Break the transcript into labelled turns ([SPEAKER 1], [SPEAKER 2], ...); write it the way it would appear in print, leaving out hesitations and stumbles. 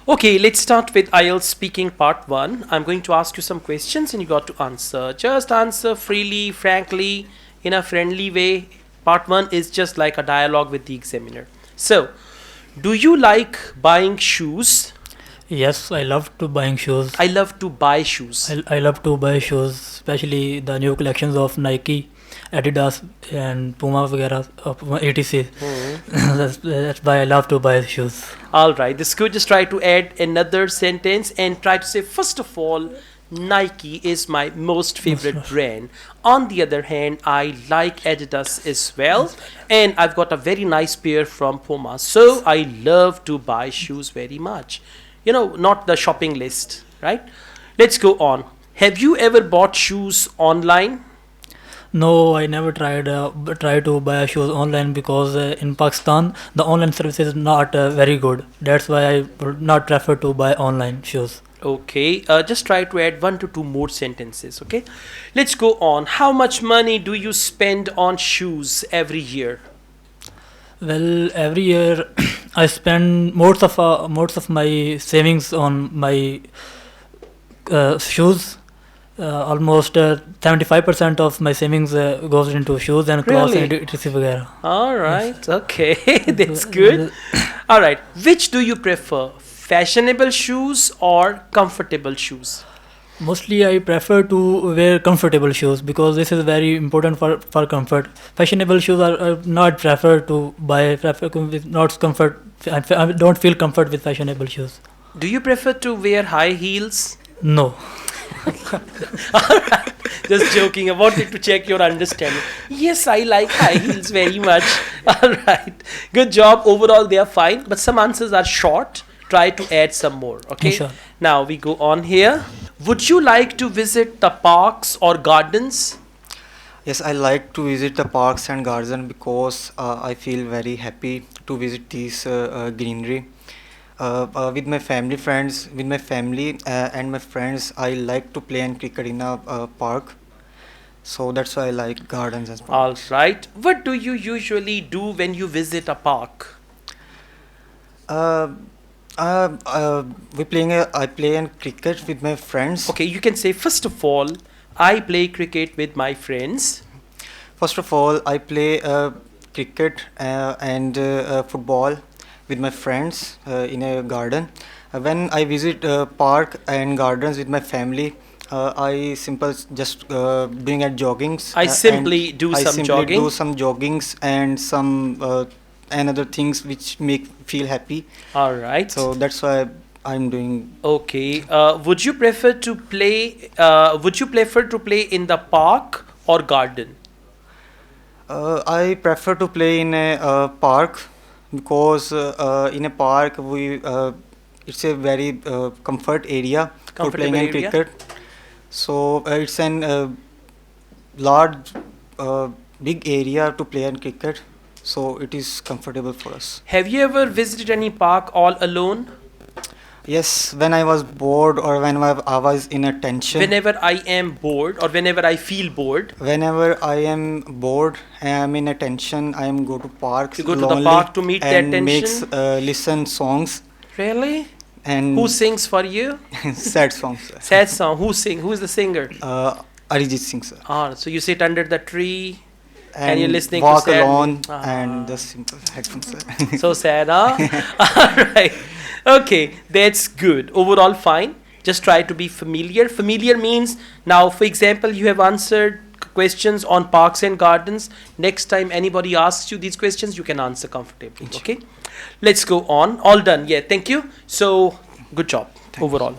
[SPEAKER 1] Okay, let's start with IELTS speaking part 1. I'm going to ask you some questions and you got to answer. Just answer freely, frankly, in a friendly way. Part 1 is just like a dialogue with the examiner. So, do you like buying shoes?
[SPEAKER 2] Yes, I love to buying shoes.
[SPEAKER 1] I love to buy shoes.
[SPEAKER 2] I love to buy shoes, especially the new collections of Nike, Adidas, and Puma, वगैरह, etc. That's why I love to buy shoes.
[SPEAKER 1] Alright, this could just try to add another sentence and try to say, first of all, Nike is my most favorite brand. On the other hand, I like Adidas as well, and I've got a very nice pair from Puma. So I love to buy shoes very much. You know, not the shopping list, right? Let's go on. Have you ever bought shoes online?
[SPEAKER 2] No, I never try to buy shoes online because in Pakistan the online service is not very good. That's why I would not prefer to buy online shoes.
[SPEAKER 1] Okay, just try to add 1 to 2 more sentences, okay? Let's go on. How much money do you spend on shoes every year?
[SPEAKER 2] Well, every year I spend most of my savings on my shoes. Almost 75% of my savings goes into shoes and clothes and
[SPEAKER 1] Really?
[SPEAKER 2] etc. वगैरह.
[SPEAKER 1] All right, okay, that's good. All right, which do you prefer? Fashionable shoes or comfortable shoes?
[SPEAKER 2] Mostly I prefer to wear comfortable shoes because this is very important for comfort. Fashionable shoes are not prefer to buy, prefer with not comfort. I don't feel comfort with fashionable shoes.
[SPEAKER 1] Do you prefer to wear high heels?
[SPEAKER 2] No.
[SPEAKER 1] Just joking. I wanted to check your understanding. Yes, I like high heels very much. All right. Good job. Overall, they are fine, but some answers are short. Try to add some more. Okay.
[SPEAKER 2] Sure.
[SPEAKER 1] Now we go on here. Would you like to visit the parks or gardens?
[SPEAKER 3] Yes, I like to visit the parks and gardens because I feel very happy to visit these greenery. With my family and my friends, I like to play and cricket in a park. So that's why I like gardens and
[SPEAKER 1] All
[SPEAKER 3] parks.
[SPEAKER 1] right. What do you usually do when you visit a park?
[SPEAKER 3] Uh, I play and cricket with my friends.
[SPEAKER 1] Okay, you can say, first of all, I play cricket with my friends.
[SPEAKER 3] First of all, I play cricket and football with my friends in a garden. When I visit park and gardens with my family, I simple just doing a joggings.
[SPEAKER 1] I simply
[SPEAKER 3] and
[SPEAKER 1] do
[SPEAKER 3] I
[SPEAKER 1] some
[SPEAKER 3] simply
[SPEAKER 1] jogging.
[SPEAKER 3] do some joggings and some and other things which make feel happy.
[SPEAKER 1] All right.
[SPEAKER 3] So that's why I'm doing.
[SPEAKER 1] Okay. Would you prefer to play? Would you prefer to play in the park or garden?
[SPEAKER 3] I prefer to play in a park because in a park it's a very comfort area for playing
[SPEAKER 1] Comfortable
[SPEAKER 3] and
[SPEAKER 1] area.
[SPEAKER 3] cricket. So it's an large, big area to play and cricket. So it is comfortable for us.
[SPEAKER 1] Have you ever visited any park all alone?
[SPEAKER 3] Yes, when I was bored or when I was in a tension.
[SPEAKER 1] Whenever I am bored or whenever I feel bored,
[SPEAKER 3] Whenever I am bored, I am in a tension. I am go to parks.
[SPEAKER 1] you go to the
[SPEAKER 3] lonely
[SPEAKER 1] park to meet that
[SPEAKER 3] and
[SPEAKER 1] tension.
[SPEAKER 3] makes listen songs
[SPEAKER 1] Really?
[SPEAKER 3] and
[SPEAKER 1] Who sings for you?
[SPEAKER 3] sad songs.
[SPEAKER 1] Sad song. Who sing? Who is the singer?
[SPEAKER 3] Arijit Singh sir.
[SPEAKER 1] Ah, so you sit under the tree and you're listening to
[SPEAKER 3] walk
[SPEAKER 1] sad.
[SPEAKER 3] alone
[SPEAKER 1] Ah.
[SPEAKER 3] and the simple headphones sir.
[SPEAKER 1] So sad, huh? Alright. Okay, that's good. Overall, fine. Just try to be familiar. Familiar means now, for example, you have answered questions on parks and gardens. Next time anybody asks you these questions, you can answer comfortably. Okay? Let's go on. All done. Yeah, thank you. So, good job overall.